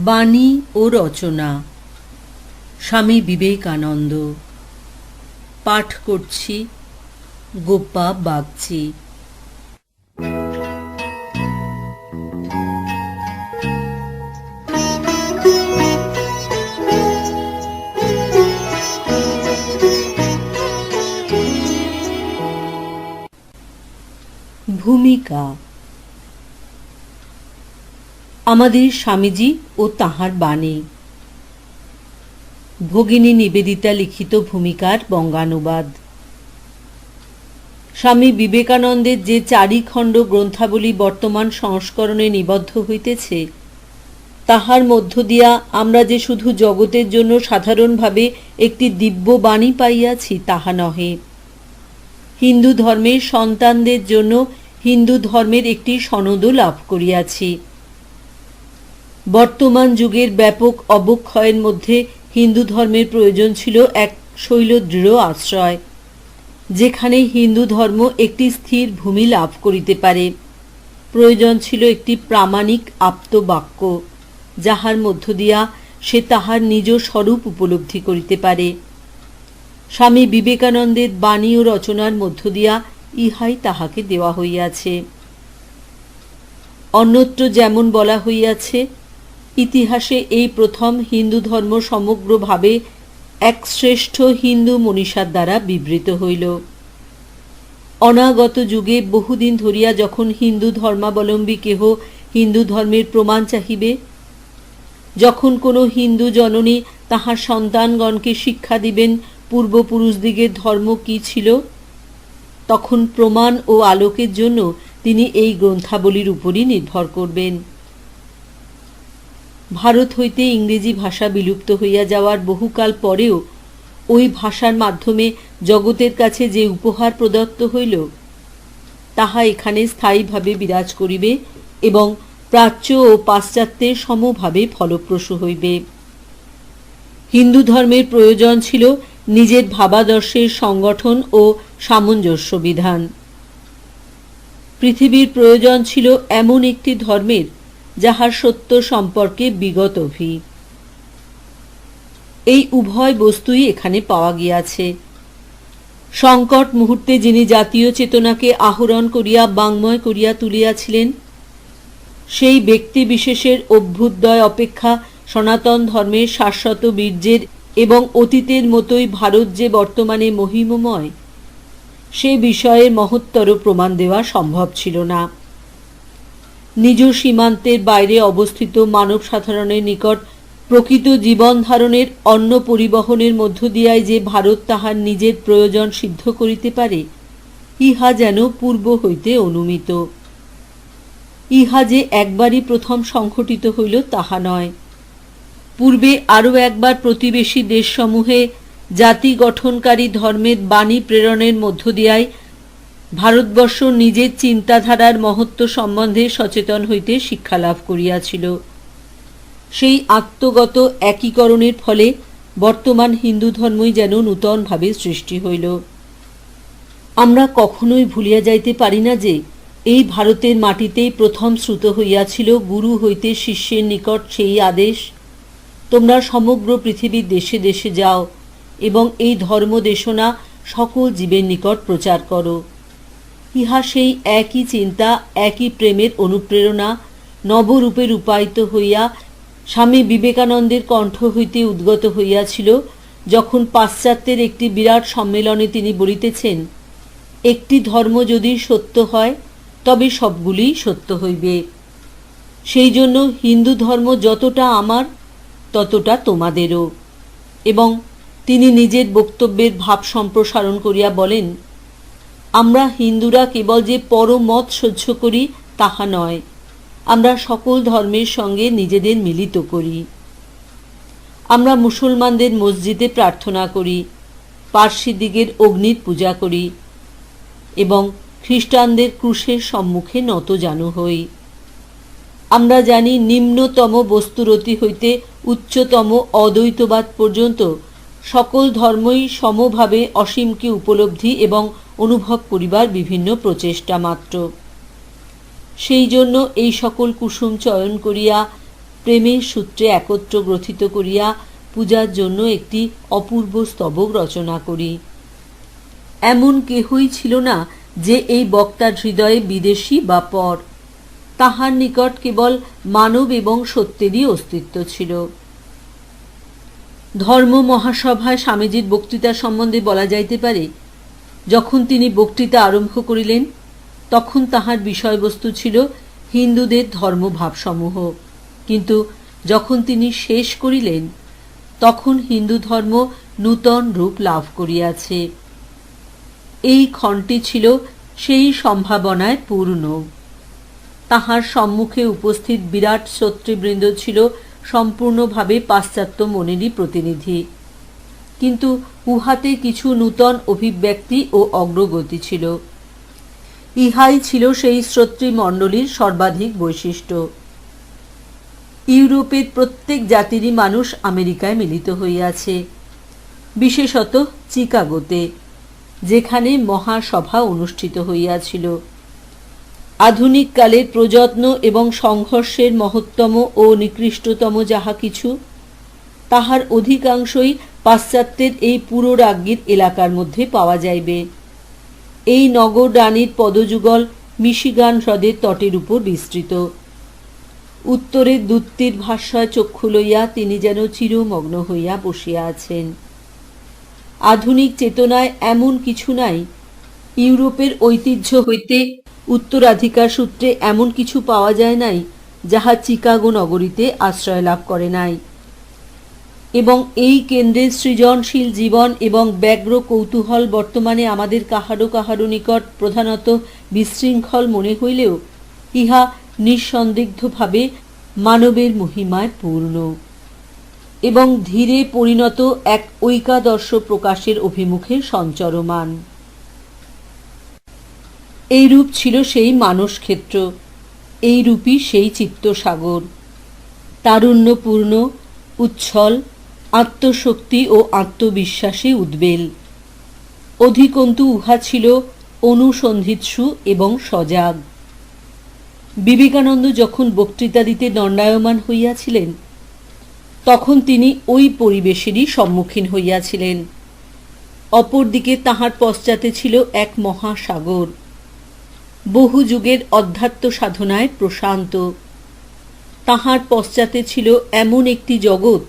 বাণী ও রচনা স্বামী বিবেকানন্দ। পাঠ করছি গোপা বাগচি। ভূমিকা। আমাদের স্বামীজি ও তাঁহার বাণী। ভগিনী নিবেদিতা লিখিত ভূমিকার বঙ্গানুবাদ। স্বামী বিবেকানন্দের যে 4 খণ্ড গ্রন্থাবলী বর্তমান সংস্করণে নিবদ্ধ হইতেছে, তাহার মধ্য দিয়া আমরা যে শুধু জগতের জন্য সাধারণভাবে একটি দিব্য বাণী পাইয়াছি তাহা নহে, হিন্দু ধর্মের সন্তানদের জন্য হিন্দু ধর্মের একটি সনদও লাভ করিয়াছি। বর্তমান যুগের ব্যাপক অবক্ষয়ের মধ্যে হিন্দু ধর্মের প্রয়োজন ছিল এক শৈলদৃঢ় আশ্রয়, যেখানে হিন্দু ধর্ম একটি স্থির ভূমি লাভ করিতে পারে। প্রয়োজন ছিল একটি প্রামাণিক আপ্তবাক্য, যাহার মধ্য দিয়া সে তাহার নিজ স্বরূপ উপলব্ধি করিতে পারে। স্বামী বিবেকানন্দের বাণী ও রচনার মধ্য দিয়া ইহাই তাহাকে দেওয়া হইয়াছে। অন্যত্র যেমন বলা হইয়াছে, ইতিহাসে এই প্রথম হিন্দু ধর্ম সমগ্রভাবে এক শ্রেষ্ঠ হিন্দু মনীষার দ্বারা বিবৃত হইল। অনাগত যুগে বহুদিন ধরিয়া যখন হিন্দু ধর্মাবলম্বী কেহ হিন্দু ধর্মের প্রমাণ চাহিবে, যখন কোনো হিন্দু জননী তাহার সন্তানগণকে শিক্ষা দিবেন পূর্বপুরুষদিগের ধর্ম কি ছিল, তখন প্রমাণ ও আলোকের জন্য তিনি এই গ্রন্থাবলীর উপরই নির্ভর করবেন। ভারত হইতে ইংরেজি ভাষা বিলুপ্ত হইয়া যাওয়ার বহুকাল পরেও ওই ভাষার মাধ্যমে জগতের কাছে যে উপহার প্রদত্ত হইল, তাহা এখানে স্থায়ীভাবে বিরাজ করিবে এবং প্রাচ্য ও পাশ্চাত্যের সমভাবে ফলপ্রসূ হইবে। হিন্দু ধর্মের প্রয়োজন ছিল নিজের ভাবাদর্শের সংগঠন ও সামঞ্জস্য বিধান। পৃথিবীর প্রয়োজন ছিল এমন একটি ধর্মের যাহার সত্য সম্পর্কে বিগত অভি। এই উভয় বস্তুই এখানে পাওয়া গিয়াছে। সংকট মুহূর্তে যিনি জাতীয় চেতনাকে আহরণ করিয়া বাঙ্ময় করিয়া তুলিয়াছিলেন, সেই ব্যক্তি বিশেষের অভ্যুদয় অপেক্ষা সনাতন ধর্মের শাশ্বত বীর্যের এবং অতীতের মতোই ভারত যে বর্তমানে মহিমময়, সে বিষয়ের মহত্তর প্রমাণ দেওয়া সম্ভব ছিল না। নিজ সীমান্তের বাইরে অবস্থিত মানব সাধারণের নিকট প্রকৃত জীবন ধারণের অন্ন পরিবহনের মধ্য দিয়াই যে ভারত তাহার নিজের প্রয়োজন সিদ্ধ করিতে পারে, ইহা যেন পূর্ব হইতে অনুমিত। ইহা যে একবারই প্রথম সংঘটিত হইল তাহা নয়। পূর্বে আরও একবার প্রতিবেশী দেশসমূহে জাতি গঠনকারী ধর্মের বাণী প্রেরণের মধ্য দিয়াই ভারতবর্ষ নিজের চিন্তাধারার মহত্ব সম্বন্ধে সচেতন হইতে শিক্ষালাভ করিয়াছিল। সেই আত্মগত একীকরণের ফলে বর্তমান হিন্দু ধর্মই যেন নূতনভাবে সৃষ্টি হইল। আমরা কখনোই ভুলিয়া যাইতে পারি না যে এই ভারতের মাটিতেই প্রথম শ্রুত হইয়াছিল গুরু হইতে শিষ্যের নিকট সেই আদেশ, তোমরা সমগ্র পৃথিবীর দেশে দেশে যাও এবং এই ধর্মদেশনা সকল জীবের নিকট প্রচার করো। ইহা সেই একই চিন্তা, একই প্রেমের অনুপ্রেরণা নবরূপে রূপায়িত হইয়া স্বামী বিবেকানন্দের কণ্ঠ হইতে উদ্গত হইয়াছিল, যখন পাশ্চাত্যের একটি বিরাট সম্মেলনে তিনি বলিতেছেন, একটি ধর্ম যদি সত্য হয় তবে সবগুলিই সত্য হইবে। সেই জন্য হিন্দু ধর্ম যতটা আমার ততটা তোমাদেরও। এবং তিনি নিজের বক্তব্যের ভাব সম্প্রসারণ করিয়া বলেন, আমরা হিন্দুরা কেবল যে পরমত সহ্য করি তাহা নয়, আমরা সকল ধর্মের সঙ্গে নিজেদের মিলিত করি। আমরা মুসলমানদের মসজিদে প্রার্থনা করি, পার্সিদিগের অগ্নির পূজা করি এবং খ্রিস্টানদের ক্রুশের সম্মুখে নতজানু হই। আমরা জানি নিম্নতম বস্তুরতি হইতে উচ্চতম অদ্বৈতবাদ পর্যন্ত সকল ধর্মই সমভাবে অসীমকে উপলব্ধি এবং অনুভব করিবার বিভিন্ন প্রচেষ্টা মাত্র। সেই জন্য এই সকল কুসুম চয়ন করিয়া প্রেমের সূত্রে একত্র গ্রথিত করিয়া পূজার জন্য একটি অপূর্ব স্তবক রচনা করি। এমন কেহই ছিল না যে এই বক্তার হৃদয়ে বিদেশী বা পর। তাহার নিকট কেবল মানব এবং সত্যেরই অস্তিত্ব ছিল। ধর্ম মহাসভায় স্বামীজির বক্তৃতা সম্বন্ধে বলা যাইতে পারে, যখন তিনি বক্তৃতা আরম্ভ করিলেন তখন তাহার বিষয়বস্তু ছিল হিন্দুদের ধর্মভাবসমূহ, কিন্তু যখন তিনি শেষ করিলেন তখন হিন্দু ধর্ম নূতন রূপ লাভ করিয়াছে। এই ক্ষণটি ছিল সেই সম্ভাবনায় পূর্ণ। তাহার সম্মুখে উপস্থিত বিরাট শ্রোতৃবৃন্দ ছিল সম্পূর্ণভাবে পাশ্চাত্য মনেরই প্রতিনিধি, কিন্তু উহাতে কিছু নূতন অভিব্যক্তি ও অগ্রগতি ছিল। ইহাই ছিল সেই শ্রোতৃমণ্ডলীর সর্বাধিক বৈশিষ্ট্য। ইউরোপের প্রত্যেক জাতিরই মানুষ আমেরিকায় মিলিত হইয়াছে, বিশেষত চিকাগোতে, যেখানে মহাসভা অনুষ্ঠিত হইয়াছিল। আধুনিক কালের প্রযত্ন এবং সংঘর্ষের মহত্তম ও নিকৃষ্টতম যাহা কিছু, তাহার অধিকাংশই পাশ্চাত্যের এই পুরোরাজ্ঞীর এলাকার মধ্যে পাওয়া যাইবে। এই নগর রানীর পদযুগল মিশিগান হ্রদের তটের উপর বিস্তৃত। উত্তরের দূতটির ভাষ্যয় চক্ষু লইয়া তিনি যেন চিরমগ্ন হইয়া বসিয়া আছেন। আধুনিক চেতনায় এমন কিছু নাই, ইউরোপের ঐতিহ্য হইতে উত্তরাধিকার সূত্রে এমন কিছু পাওয়া যায় নাই যাহা চিকাগো নগরীতে আশ্রয় লাভ করে নাই, এবং এই কেন্দ্রের সৃজনশীল জীবন এবং ব্যগ্র কৌতূহল বর্তমানে আমাদের কাহারো কাহারো নিকট প্রধানত বিশৃঙ্খল মনে হইলেও ইহা নিঃসন্দিগ্ধভাবে মানবের মহিমায় পূর্ণ এবং ধীরে পরিণত এক ঐকাদর্শ প্রকাশের অভিমুখে সঞ্চরমান। এইরূপ ছিল সেই মানসক্ষেত্র, এইরূপই সেই চিত্তসাগর, তারুণ্যপূর্ণ, উচ্ছল, আত্মশক্তি ও আত্মবিশ্বাসে উদ্বেল। অধিকন্তু উহা ছিল অনুসন্ধিৎসু এবং সজাগ। বিবেকানন্দ যখন বক্তৃতা দিতে দণ্ডায়মান হইয়াছিলেন তখন তিনি ওই পরিবেশেরই সম্মুখীন হইয়াছিলেন। অপরদিকে তাহার পশ্চাতে ছিল এক মহাসাগর, বহু যুগের অধ্যাত্ম সাধনায় প্রশান্ত। তাহার পশ্চাতে ছিল এমন একটি জগৎ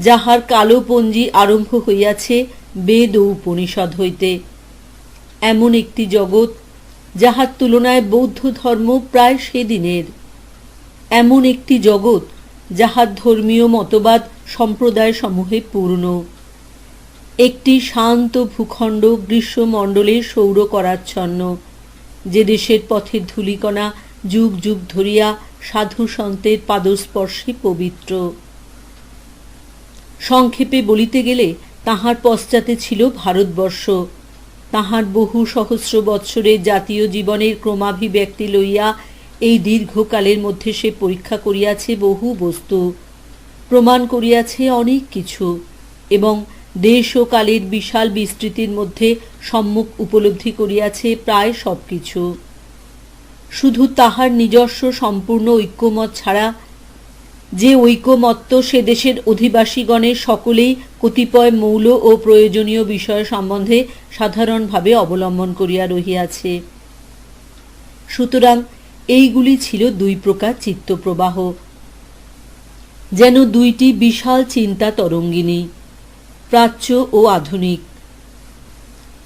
যাহার কালো পঞ্জি আরম্ভ হইয়াছে বেদ ও উপনিষদ হইতে, এমন একটি জগৎ যাহার তুলনায় বৌদ্ধ ধর্ম প্রায় সেদিনের, এমন একটি জগৎ যাহার ধর্মীয় মতবাদ সম্প্রদায় সমূহে পূর্ণ, একটি শান্ত ভূখণ্ড গ্রীষ্মমণ্ডলে সৌর করাচ্ছন্ন, যে দেশের পথের ধূলিকণা যুগ যুগ ধরিয়া সাধু সন্তের পাদস্পর্শে পবিত্র। সংক্ষেপে বলিতে গেলে তাহার পশ্চাতে ছিল ভারতবর্ষ, তাহার বহু সহস্র বৎসরের জাতীয় জীবনের ক্রমাভিব্যক্তি লইয়া এই দীর্ঘকালের মধ্যে সে পরীক্ষা করিয়াছে বহু বস্তু, প্রমাণ করিয়াছে অনেক কিছু, এবং দেশ ও কালের বিশাল বিস্তৃতির মধ্যে সম্মুখ উপলব্ধি করিয়াছে প্রায় সব কিছু। শুধু তাহার নিজস্ব সম্পূর্ণ ঐক্যমত ছাড়া, যে ঐকমত্য সে দেশের অধিবাসীগণের সকলেই কতিপয় মৌল ও প্রয়োজনীয় বিষয় সম্বন্ধে সাধারণভাবে অবলম্বন করিয়া রহিয়াছে। সুতরাং এইগুলি ছিল দুই প্রকার চিত্তপ্রবাহ, যেন দুইটি বিশাল চিন্তা তরঙ্গিনী, প্রাচ্য ও আধুনিক।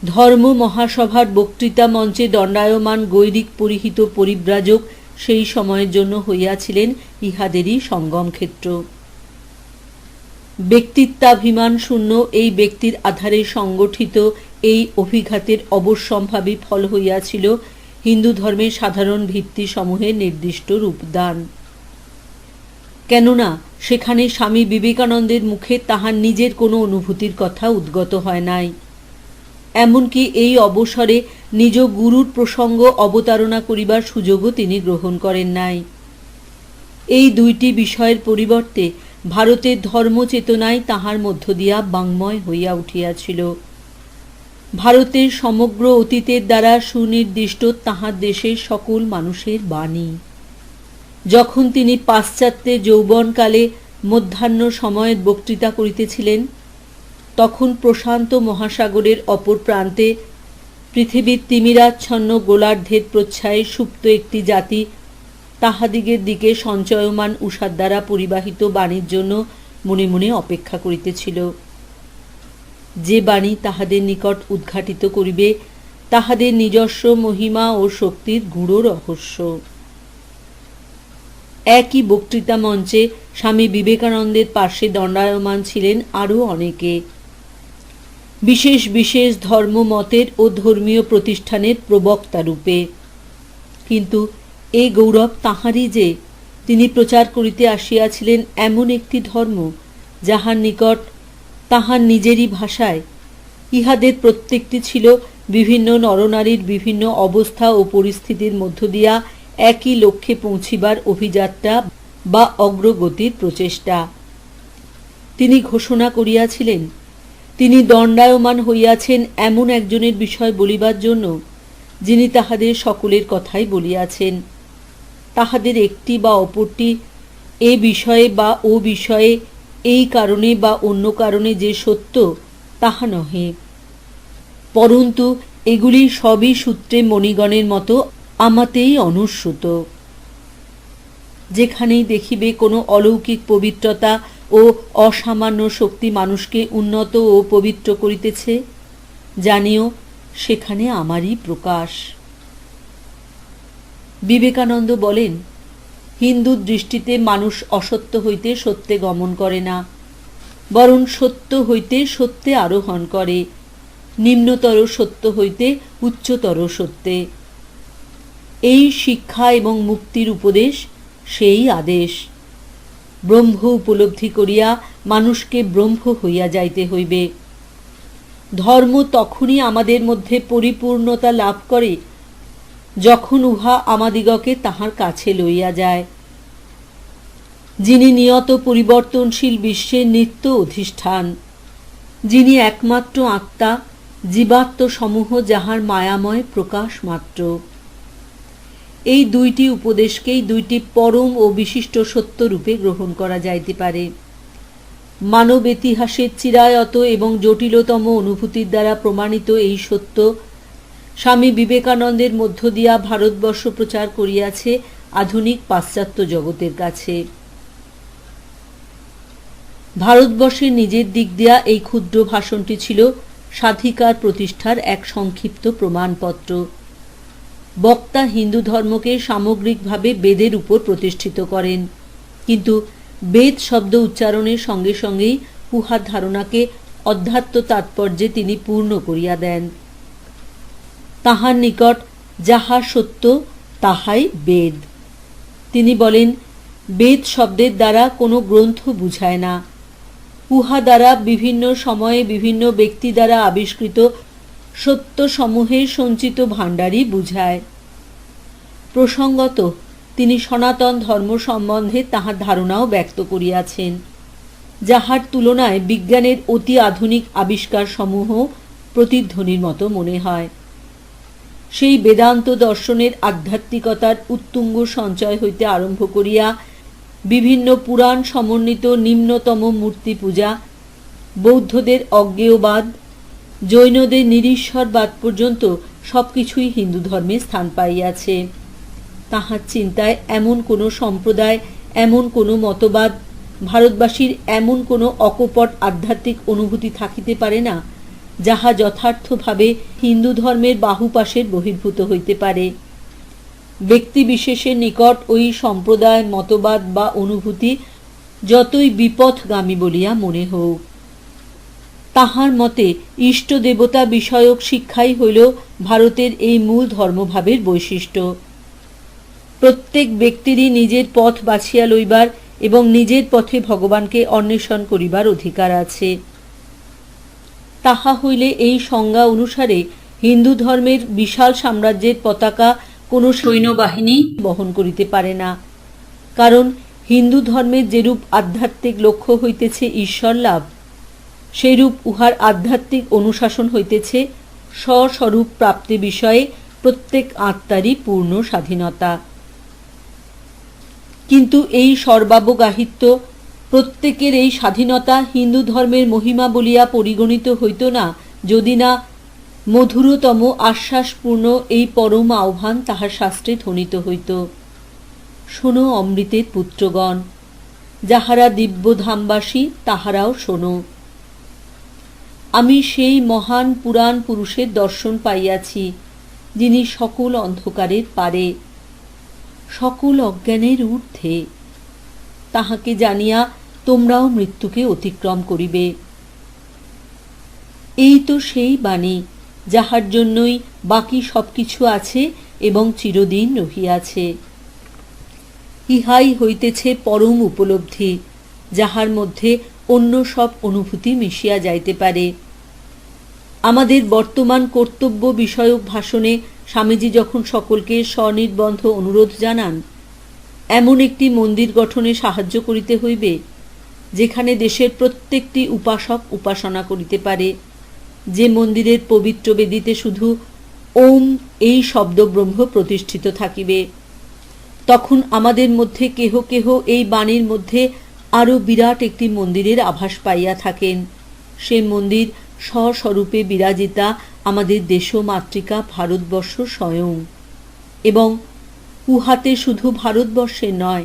ধর্ম মহাসভার বক্তৃতা মঞ্চে দণ্ডায়মান গৈরিক পরিহিত পরিব্রাজক সেই সময়ের জন্য হইয়াছিলেন ইহাদেরই সঙ্গম ক্ষেত্র। ব্যক্তিত্বাভিমান শূন্য এই ব্যক্তির আধারে সংগঠিত এই অভিঘাতের অবশ্যম্ভাবী ফল হইয়াছিল হিন্দু ধর্মের সাধারণ ভিত্তি সমূহের নির্দিষ্ট রূপদান। কেননা সেখানে স্বামী বিবেকানন্দের মুখে তাহার নিজের কোনো অনুভূতির কথা উদ্গত হয় নাই, এমনকি এই অবসরে নিজ গুরুর প্রসঙ্গ অবতারণা করিবার সুযোগও তিনি গ্রহণ করেন নাই। এই দুইটি বিষয়ের পরিবর্তে ভারতের ধর্মচেতনাই তাহার মধ্য দিয়া বাঙ্ময় হইয়া উঠিয়াছিল। ভারতের সমগ্র অতীতের দ্বারা সুনির্দিষ্ট তাহার দেশের সকল মানুষের বাণী। যখন তিনি পাশ্চাত্যে যৌবনকালে মধ্যাহ্ন সময়ের বক্তৃতা করিতেছিলেন, তখন প্রশান্ত মহাসাগরের অপর প্রান্তে পৃথিবীর তিমিরাচ্ছন্ন গোলার্ধের প্রচ্ছায়ে সুপ্ত একটি জাতি তাহাদিগের দিকে সঞ্চয়মান উষার দ্বারা পরিবাহিত বাণীর জন্য মনে মনে অপেক্ষা করিতেছিল। যে বাণী তাহাদের নিকট উদ্ঘাটিত করিবে তাহাদের নিজস্ব মহিমা ও শক্তির গূঢ় রহস্য। একই বক্তৃতা মঞ্চে স্বামী বিবেকানন্দের পার্শ্বে দণ্ডায়মান ছিলেন আরও অনেকে, বিশেষ বিশেষ ধর্মমতের ও ধর্মীয় প্রতিষ্ঠানের প্রবক্তা রূপে। কিন্তু এই গৌরব তাঁহারই যে তিনি প্রচার করিতে আসিয়াছিলেন এমন একটি ধর্ম, যাহার নিকট তাহার নিজেরই ভাষায় ইহাদের প্রত্যেকটি ছিল বিভিন্ন নরনারীর বিভিন্ন অবস্থা ও পরিস্থিতির মধ্য দিয়া একই লক্ষ্যে পৌঁছিবার অভিযাত্রা বা অগ্রগতির প্রচেষ্টা। তিনি ঘোষণা করিয়াছিলেন তিনি দণ্ডায়মান হইয়াছেন এমন একজনের বিষয় বলিবার জন্য, যিনি তাহাদের সকলের কথাই বলিয়াছেন। তাহাদের একটি বা অপরটি এ বিষয়ে বা ও বিষয়ে এই কারণে বা অন্য কারণে যে সত্য তাহা নহে, পরন্তু এগুলি সবই সূত্রে মণিগণের মতো আমাতেই অনুস্যূত। যেখানেই দেখিবে কোনো অলৌকিক পবিত্রতা ও অসামান্য শক্তি মানুষকে উন্নত ও পবিত্র করিতেছে, জানিও সেখানে আমারই প্রকাশ। বিবেকানন্দ বলেন, হিন্দু দৃষ্টিতে মানুষ অসত্য হইতে সত্যে গমন করে না, বরং সত্য হইতে সত্যে আরোহণ করে, নিম্নতর সত্য হইতে উচ্চতর সত্যে। এই শিক্ষা এবং মুক্তির উপদেশ সেই আদেশ। ব্রহ্ম উপলব্ধি করিয়া মানুষকে ব্রহ্ম হইয়া যাইতে হইবে। ধর্ম তখনই আমাদের মধ্যে পরিপূর্ণতা লাভ করে যখন উহা আমাদিগকে তাহার কাছে লইয়া যায়। যিনি নিয়ত পরিবর্তনশীল বিশ্বের নিত্য অধিষ্ঠান, যিনি একমাত্র আত্মা, জীবাত্ম সমূহ যাহার মায়াময় প্রকাশ মাত্র। এই দুইটি উপদেশকেই দুইটি পরম ও বিশিষ্ট সত্য রূপে গ্রহণ করা যাইতে পারে। মানব ইতিহাসের চিরায়ত এবং জটিলতম অনুভূতির দ্বারা প্রমাণিত এই সত্য স্বামী বিবেকানন্দের মধ্য দিয়া ভারতবর্ষ প্রচার করিয়াছে আধুনিক পাশ্চাত্য জগতের কাছে। ভারতবর্ষের নিজের দিক দিয়া এই ক্ষুদ্র ভাষণটি ছিল স্বাধিকার প্রতিষ্ঠার এক সংক্ষিপ্ত প্রমাণপত্র। বক্তা হিন্দু ধর্মকে সামগ্রিকভাবে বেদের উপর প্রতিষ্ঠিত করেন, কিন্তু বেদ শব্দ উচ্চারণের সঙ্গে সঙ্গেই উহার ধারণাকে অধ্যাত্ম তাৎপর্যে তিনি পূর্ণ করিয়া দেন। তাহার নিকট যাহা সত্য তাহাই বেদ। তিনি বলেন, বেদ শব্দের দ্বারা কোনো গ্রন্থ বুঝায় না, উহা দ্বারা বিভিন্ন সময়ে বিভিন্ন ব্যক্তি দ্বারা আবিষ্কৃত সত্য সমূহের সঞ্চিত ভাণ্ডারই বুঝায়। প্রসঙ্গত তিনি সনাতন ধর্ম সম্বন্ধে তাহার ধারণাও ব্যক্ত করিয়াছেন, যাহার তুলনায় বিজ্ঞানের অতি আধুনিক আবিষ্কার সমূহ প্রতিধ্বনির মতো মনে হয়। সেই বেদান্ত দর্শনের আধ্যাত্মিকতার উত্তুঙ্গ সঞ্চয় হইতে আরম্ভ করিয়া বিভিন্ন পুরাণ সমন্বিত নিম্নতম মূর্তি পূজা, বৌদ্ধদের অজ্ঞেয়বাদ, জৈনদের নিরীশ্বরবাদ পর্যন্ত সবকিছুই হিন্দু ধর্মে স্থান পাইয়াছে। তাহার চিন্তায় এমন কোনো সম্প্রদায়, এমন কোনো মতবাদ, ভারতবাসীর এমন কোনো অকপট আধ্যাত্মিক অনুভূতি থাকিতে পারে না, যাহা যথার্থভাবে হিন্দু ধর্মের বাহুপাশের বহির্ভূত হইতে পারে। ব্যক্তিবিশেষের নিকট ওই সম্প্রদায়, মতবাদ বা অনুভূতি যতই বিপথগামী বলিয়া মনে হোক, তাহার মতে ইষ্ট দেবতা বিষয়ক শিক্ষাই হইল ভারতের এই মূল ধর্মভাবের বৈশিষ্ট্য। প্রত্যেক ব্যক্তিরই নিজের পথ বাছিয়া লইবার এবং নিজের পথে ভগবানকে অন্বেষণ করিবার অধিকার আছে। তাহা হইলে এই সংজ্ঞা অনুসারে হিন্দু ধর্মের বিশাল সাম্রাজ্যের পতাকা কোনো সৈন্যবাহিনী বহন করিতে পারে না, কারণ হিন্দু ধর্মের যেরূপ আধ্যাত্মিক লক্ষ্য হইতেছে ঈশ্বর লাভ, সেইরূপ উহার আধ্যাত্মিক অনুশাসন হইতেছে স্বস্বরূপ প্রাপ্তি বিষয়ে প্রত্যেক আত্মারই পূর্ণ স্বাধীনতা। কিন্তু এই সর্বাবগাহিত্য, প্রত্যেকের এই স্বাধীনতা হিন্দু ধর্মের মহিমা বলিয়া পরিগণিত হইত না, যদি না মধুরতম আশ্বাসপূর্ণ এই পরম আহ্বান তাহার শাস্ত্রে ধ্বনিত হইত। শোনো অমৃতের পুত্রগণ, যাহারা দিব্যধামবাসী তাহারাও শোনো। আমি সেই মহান পুরাণ পুরুষের দর্শন পাইয়াছি, যিনি সকল অন্ধকারের পারে, সকল অজ্ঞানের ঊর্ধ্বে। তাহাকে জানিয়া তোমরাও মৃত্যুকে অতিক্রম করিবে। এই তো সেই বাণী, যাহার জন্যই বাকি সবকিছু আছে এবং চিরদিন রহিয়াছে। ইহাই হইতেছে পরম উপলব্ধি, যাহার মধ্যে অন্য সব অনুভূতি মিশিয়া যাইতে পারে। আমাদের বর্তমান কর্তব্য বিষয়ক ভাষণে স্বামীজি যখন সকলকে স্বনির্বন্ধ অনুরোধ জানান, এমন একটি মন্দির গঠনে সাহায্য করিতে হইবে, যেখানে দেশের প্রত্যেকটি উপাসক উপাসনা করিতে পারে, যে মন্দিরের পবিত্র বেদিতে শুধু ওম এই শব্দ ব্রহ্ম প্রতিষ্ঠিত থাকিবে, তখন আমাদের মধ্যে কেহ কেহ এই বাণীর মধ্যে আরও বিরাট একটি মন্দিরের আভাস পাইয়া থাকেন। সে মন্দির স্বস্বরূপে বিরাজিতা আমাদের দেশমাতৃকা ভারতবর্ষ স্বয়ং, এবং উহাতে শুধু ভারতবর্ষের নয়,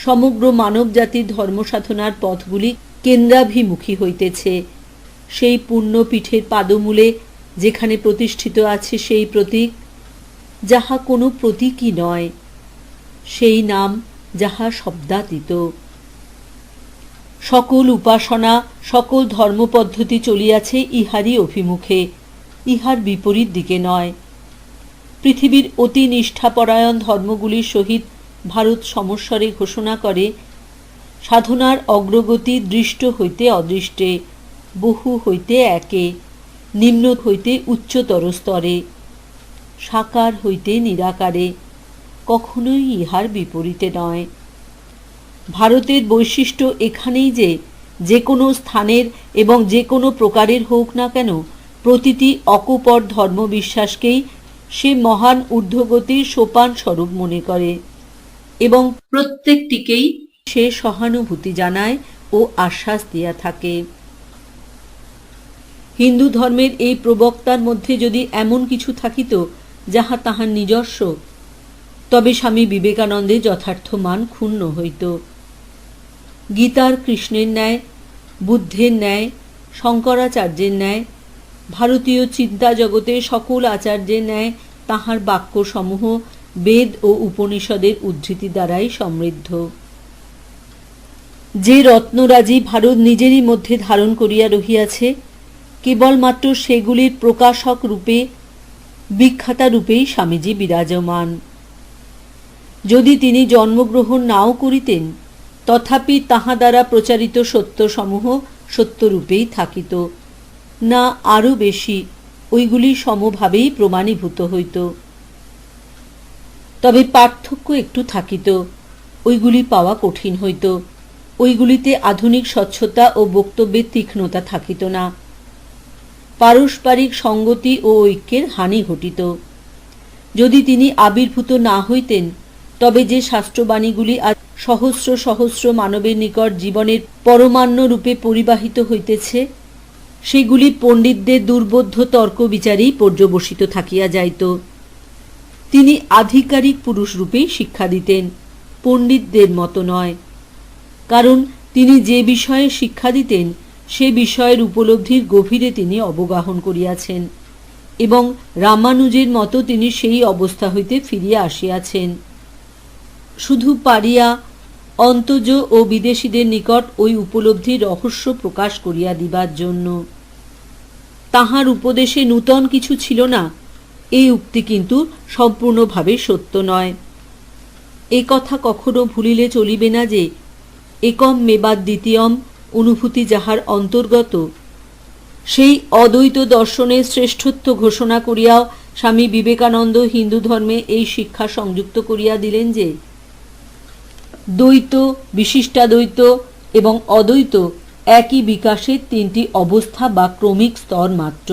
সমগ্র মানব জাতির ধর্মসাধনার পথগুলি কেন্দ্রাভিমুখী হইতেছে। সেই পুণ্যপীঠের পাদমূলে যেখানে প্রতিষ্ঠিত আছে সেই প্রতীক, যাহা কোনো প্রতীকই নয়, সেই নাম যাহা শব্দাতীত। সকল উপাসনা, সকল ধর্মপদ্ধতি চলিয়াছে ইহারই অভিমুখে, ইহার বিপরীত দিকে নয়। পৃথিবীর অতি নিষ্ঠাপরায়ণ ধর্মগুলির সহিত ভারত সমস্বরে ঘোষণা করে, সাধনার অগ্রগতি দৃষ্ট হইতে অদৃষ্টে, বহু হইতে একে, নিম্ন হইতে উচ্চতর স্তরে, সাকার হইতে নিরাকারে, কখনোই ইহার বিপরীতে নয়। ভারতের বৈশিষ্ট্য এখানেই যে কোনো স্থানের এবং যে কোনো প্রকারের হোক না কেন, প্রতিটি অকপট ধর্মবিশ্বাসকেই সে মহান ঊর্ধ্বগতির সোপান স্বরূপ মনে করে এবং প্রত্যেকটিকেই সে সহানুভূতি জানায় ও আশ্বাস দিয়া থাকে। হিন্দু ধর্মের এই প্রবক্তার মধ্যে যদি এমন কিছু থাকিত যাহা তাহার নিজস্ব, তবে স্বামী বিবেকানন্দের যথার্থ মান ক্ষুণ্ণ হইত। গীতার কৃষ্ণের ন্যায়, বুদ্ধের ন্যায়, শঙ্করাচার্যের ন্যায়, ভারতীয় চিন্তা জগতের সকল আচার্যের ন্যায় তাহার বাক্যসমূহ বেদ ও উপনিষদের উদ্ধৃতি দ্বারাই সমৃদ্ধ। যে রত্নরাজি ভারত নিজেরই মধ্যে ধারণ করিয়া রহিয়াছে, কেবলমাত্র সেগুলির প্রকাশক রূপে, বিখ্যাতা রূপেই স্বামীজি বিরাজমান। যদি তিনি জন্মগ্রহণ নাও করিতেন, তথাপি তাহা দ্বারা প্রচারিত সত্যসমূহ সত্যরূপেই থাকিত, না আরও বেশি ওইগুলি সমভাবেই প্রমাণীভূত হইত। তবে পার্থক্য একটু থাকিত, ওইগুলি পাওয়া কঠিন হইত, ওইগুলিতে আধুনিক স্বচ্ছতা ও বক্তব্যের তীক্ষ্ণতা থাকিত না, পারস্পরিক সঙ্গতি ও ঐক্যের হানি ঘটিত। যদি তিনি আবির্ভূত না হইতেন, তবে যে শাস্ত্রবাণীগুলি আজ সহস্র সহস্র মানবের নিকট জীবনের পরমান্ন রূপে পরিবাহিত হইতেছে, সেগুলি পণ্ডিতদের দুর্বোধ্য তর্ক বিচারেই পর্যবসিত থাকিয়া যাইত। তিনি আধিকারিক পুরুষ রূপেই শিক্ষা দিতেন, পণ্ডিতদের মতো নয়, কারণ তিনি যে বিষয়ে শিক্ষা দিতেন সে বিষয়ের উপলব্ধির গভীরে তিনি অবগাহন করিয়াছেন এবং রামানুজের মতো তিনি সেই অবস্থা হইতে ফিরিয়া আসিয়াছেন। শুধু পারিয়া অন্তজ ও বিদেশীদের নিকট ওই উপলব্ধির রহস্য প্রকাশ করিয়া দিবার জন্য। তাহার উপদেশে নূতন কিছু ছিল না, এই উক্তি কিন্তু সম্পূর্ণভাবে সত্য নয়। এ কথা কখনো ভুলিলে চলিবে না যে একম মেবাদ দ্বিতীয়ম অনুভূতি যাহার অন্তর্গত, সেই অদ্বৈত দর্শনের শ্রেষ্ঠত্ব ঘোষণা করিয়াও স্বামী বিবেকানন্দ হিন্দু ধর্মে এই শিক্ষা সংযুক্ত করিয়া দিলেন যে দ্বৈত, বিশিষ্টাদ্বৈত এবং অদ্বৈত একই বিকাশের তিনটি অবস্থা বা ক্রমিক স্তর মাত্র।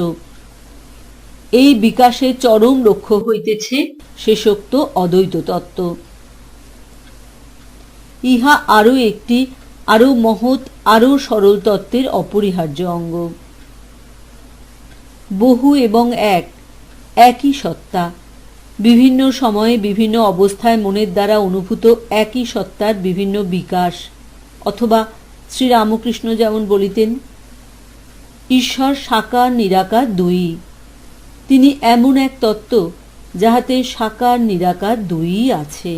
এই বিকাশের চরম লক্ষ্য হইতেছে শেষোক্ত অদ্বৈত তত্ত্ব। ইহা আরও একটি আরও মহৎ আরও সরল তত্ত্বের অপরিহার্য অঙ্গ। বহু এবং একই সত্তা, বিভিন্ন সময়ে বিভিন্ন অবস্থায় মনের দ্বারা অনুভূত একই সত্তার বিভিন্ন বিকাশ, অথবা শ্রীরামকৃষ্ণ যেমন বলিতেন, ঈশ্বর সাকার নিরাকার দুই। তিনি এমন এক তত্ত্ব যাহাতে সাকার নিরাকার দুই আছে।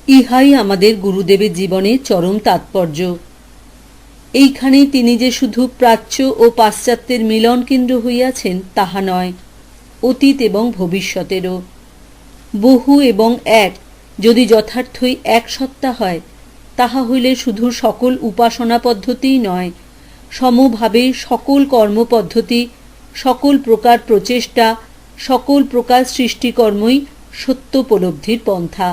ইহাই আমাদের গুরুদেবের জীবনের চরম তাৎপর্য। এইখানেই তিনি যে শুধু প্রাচ্য ও পাশ্চাত্যের মিলন কেন্দ্র হইয়াছেন তাহা নয়, অতীত এবং ভবিষ্যতেরও। বহু এবং এক যদি যথার্থই এক সত্তা হয়, তাহা হইলে শুধু সকল উপাসনা পদ্ধতিই নয়, সমভাবে সকল কর্মপদ্ধতি, সকল প্রকার প্রচেষ্টা, সকল প্রকার সৃষ্টিকর্মই সত্যোপলব্ধির পন্থা।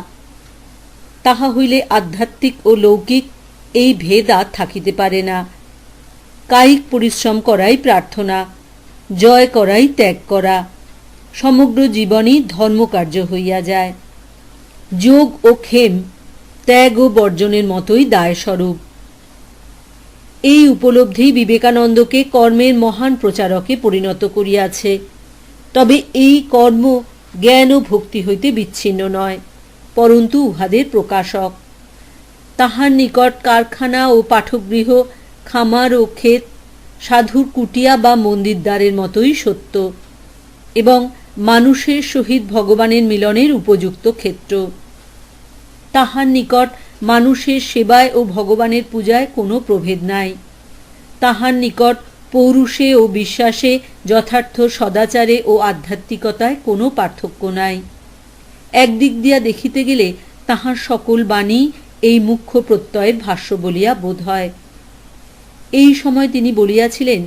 তাহা হইলে আধ্যাত্মিক ও লৌকিক এই ভেদ আর থাকিতে পারে না। কায়িক পরিশ্রম করাই প্রার্থনা, জয় করাই ত্যাগ করা, সমগ্র জীবনই ধর্মকার্য হইয়া যায়। যোগ ও ক্ষেম ত্যাগ ও বর্জনের মতোই দায়স্বরূপ। এই উপলব্ধি বিবেকানন্দকে কর্মের মহান প্রচারকে পরিণত করিয়াছে। তবে এই কর্ম জ্ঞান ও ভক্তি হইতে বিচ্ছিন্ন নয়, পরন্তু উহাদের প্রকাশক। তাহার নিকট কারখানা ও পাঠগৃহ, খামার ও ক্ষেত সাধুর কুটিয়া বা মন্দিরদ্বারের মতোই সত্য, এবং মানুষের সহিত ভগবানের মিলনের উপযুক্ত ক্ষেত্র। তাহার নিকট মানুষের সেবায় ও ভগবানের পূজায় কোনো প্রভেদ নাই। তাহার নিকট পৌরুষে ও বিশ্বাসে, যথার্থ সদাচারে ও আধ্যাত্মিকতায় কোনো পার্থক্য নাই। একদিক দিয়া দেখিতে গেলে তাহার সকল বাণী এই মুখ্য প্রত্যয়ের ভাষ্য বলিয়া বোধ হয়। এই সময় তিনি বলিয়াছিলেন,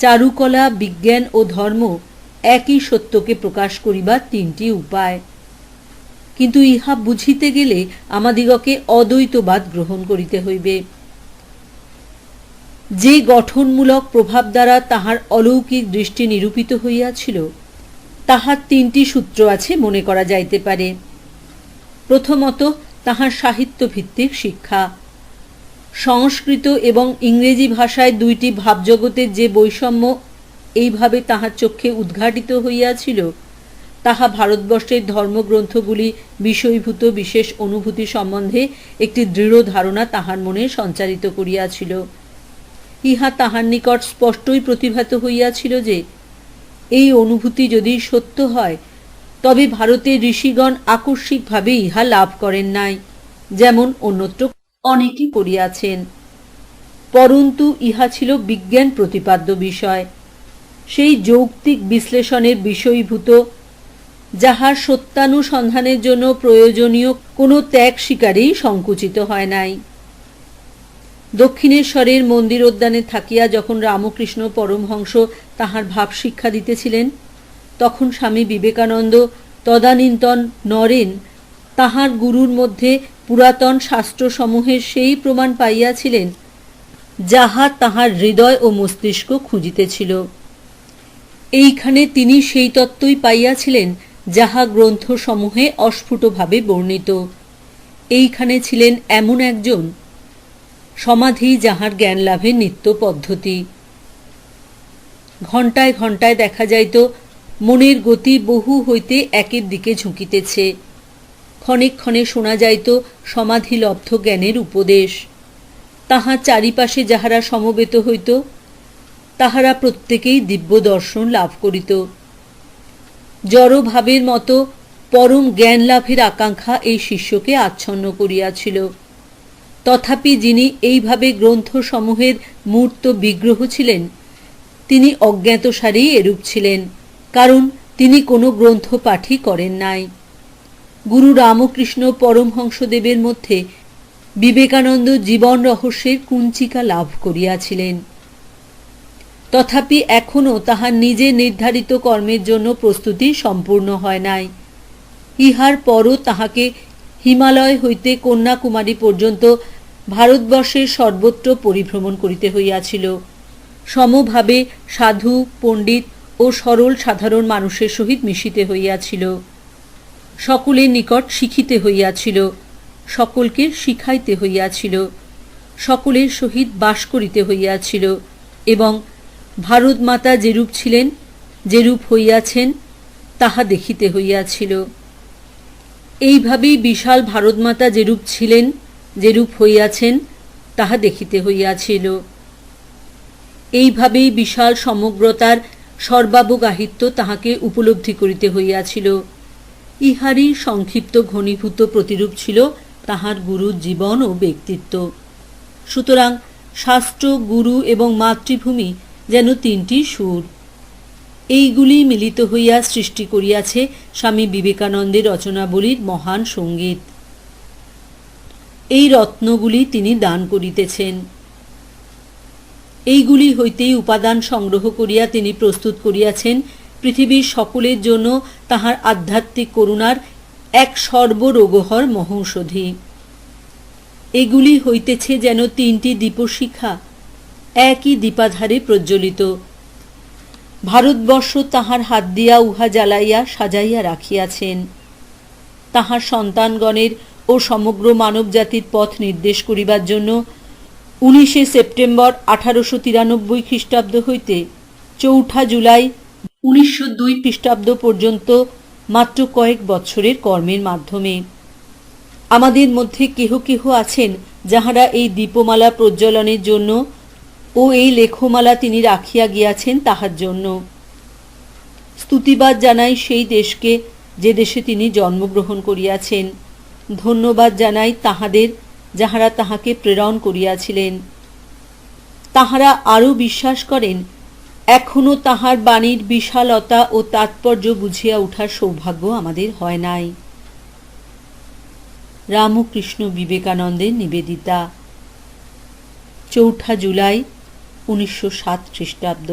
চারুকলা, বিজ্ঞান ও ধর্ম একই সত্যকে প্রকাশ করিবার তিনটি উপায়। কিন্তু ইহা বুঝিতে গেলে আমাদিগকে অদ্বৈতবাদ গ্রহণ করিতে হইবে। যে গঠনমূলক প্রভাব দ্বারা তাহার অলৌকিক দৃষ্টি নিরূপিত হইয়াছিল, তাহার তিনটি সূত্র আছে মনে করা যাইতে পারে। প্রথমত, তাহার সাহিত্যভিত্তিক শিক্ষা। সংস্কৃত এবং ইংরেজি ভাষায় দুইটি ভাবজগতের যে বৈষম্য এইভাবে তাহার চক্ষে উদ্ঘাটিত হইয়াছিল, তাহা ভারতবর্ষের ধর্মগ্রন্থগুলি বিষয়ভূত বিশেষ অনুভূতি সম্বন্ধে একটি দৃঢ় ধারণা তাহার মনে সঞ্চারিত করিয়াছিল। ইহা তাহার নিকট স্পষ্টই প্রতিভাত হইয়াছিল যে এই অনুভূতি যদি সত্য হয়, তবে ভারতের ঋষিগণ আকস্মিকভাবে ইহা লাভ করেন নাই, যেমন অন্যত্র অনেকেই করিয়াছেন। পরন্তু ইহা ছিল বিজ্ঞান প্রতিপাদ্য বিষয়, সেই যৌক্তিক বিশ্লেষণের বিষয়ভূত, যাহার সত্যানুসন্ধানের জন্য প্রয়োজনীয় কোনো ত্যাগ স্বীকারেই সংকুচিত হয় নাই। দক্ষিণেশ্বরের মন্দিরোদ্যানে থাকিয়া যখন রামকৃষ্ণ পরমহংস তাহার ভাব শিক্ষা দিতেছিলেন, তখন স্বামী বিবেকানন্দ তদানীন্তন নরেন তাহার গুরুর মধ্যে পুরাতন শাস্ত্রসমূহের সেই প্রমাণ পাইয়াছিলেন, যাহা তাহার হৃদয় ও মস্তিষ্ক খুঁজিতেছিল। এইখানে তিনি সেই তত্ত্বই পাইয়াছিলেন যাহা গ্রন্থসমূহে অস্ফুটভাবে বর্ণিত। এইখানে ছিলেন এমন একজন, সমাধি যাহার জ্ঞান লাভের নিত্য পদ্ধতি। ঘণ্টায় ঘণ্টায় দেখা যাইত মনের গতি বহু হইতে একের দিকে ঝুঁকিতেছে। ক্ষণে ক্ষণে শোনা যাইত সমাধিলব্ধ জ্ঞানের উপদেশ। তাহার চারিপাশে যাহারা সমবেত হইত, তাহারা প্রত্যেকেই দিব্য দর্শন লাভ করিত। জড়ভাবের মতো পরম জ্ঞান লাভের আকাঙ্ক্ষা এই শিষ্যকে আচ্ছন্ন করিয়াছিল। তথাপি যিনি এইভাবে গ্রন্থসমূহের মূর্ত বিগ্রহ ছিলেন, তিনি অজ্ঞাতসারেই এরূপ ছিলেন, কারণ তিনি কোনো গ্রন্থ পাঠই করেন নাই। গুরু রামকৃষ্ণ পরমহংসদেবের মধ্যে বিবেকানন্দ জীবন রহস্যের কুঞ্চিকা লাভ করিয়াছিলেন। তথাপি এখনও তাহার নিজে নির্ধারিত কর্মের জন্য প্রস্তুতি সম্পূর্ণ হয় নাই। ইহার পরও তাহাকে হিমালয় হইতে কন্যাকুমারী পর্যন্ত ভারতবর্ষের সর্বত্র পরিভ্রমণ করিতে হইয়াছিল। সমভাবে সাধু, পণ্ডিত ও সরল সাধারণ মানুষের সহিত মিশিতে হইয়াছিল। সকলের নিকট শিখিতে হইয়াছিল, সকলকে শিখাইতে হইয়াছিল, সকলের সহিত বাস করিতে হইয়াছিল এবং ভারত মাতা যেরূপ ছিলেন, যেরূপ হইয়াছেন তাহা দেখিতে হইয়াছিল। এইভাবেই বিশাল ভারত মাতা যেরূপ ছিলেন, যেরূপ হইয়াছেন তাহা দেখিতে হইয়াছিল। এইভাবেই বিশাল সমগ্রতার সর্বাবগাহিত্য তাহাকে উপলব্ধি করিতে হইয়াছিল। ইহারই সংক্ষিপ্ত ঘনীভূত প্রতিরূপ ছিল তাহার গুরুর জীবন ও ব্যক্তিত্ব। সুতরাং শাস্ত্র, গুরু এবং মাতৃভূমি যেন তিনটি সুর। এইগুলি মিলিত হইয়া সৃষ্টি করিয়াছে স্বামী বিবেকানন্দের রচনাবলীর মহান সঙ্গীত। এই রত্নগুলি তিনি দান করিতেছেন। এইগুলি হইতেই উপাদান সংগ্রহ করিয়া তিনি প্রস্তুত করিয়াছেন পৃথিবীর সকলের জন্য তাহার আধ্যাত্মিক করুণার এক সর্বরোগহর মহৌষধি। এগুলি হইতেছে যেন তিনটি দীপশিখা, একই দীপাধারে প্রজ্বলিত। ভারতবর্ষ তাহার হাত দিয়া উহা জ্বালাইয়া সাজাইয়া রাখিয়াছেন। তাহার সন্তানগণের ও সমগ্র মানবজাতির পথ নির্দেশ করিবার জন্য 19শে সেপ্টেম্বর 1893 খ্রিস্টাব্দ হইতে 4 জুলাই 1902 খ্রিস্টাব্দ পর্যন্ত মাত্র কয়েক বৎসরের কর্মের মাধ্যমে আমাদের মধ্যে কেহ কেহ আছেন যাহারা এই দীপমালা প্রজ্বলনের জন্য ও এই লেখমালা তিনি রাখিয়া গিয়াছেন তাহার জন্য। স্তুতিবাদ জানাই সেই দেশকে যে দেশে তিনি জন্মগ্রহণ করিয়াছেন। ধন্যবাদ জানাই তাহাদের যাহারা তাহাকে প্রেরণ করিয়াছিলেন। তাহারা আরও বিশ্বাস করেন এখনো তাহার বাণীর বিশালতা ও তাৎপর্য বুঝিয়া উঠার সৌভাগ্য আমাদের হয় নাই। রামকৃষ্ণ বিবেকানন্দের নিবেদিতা, 4 জুলাই 1907 খ্রিস্টাব্দ।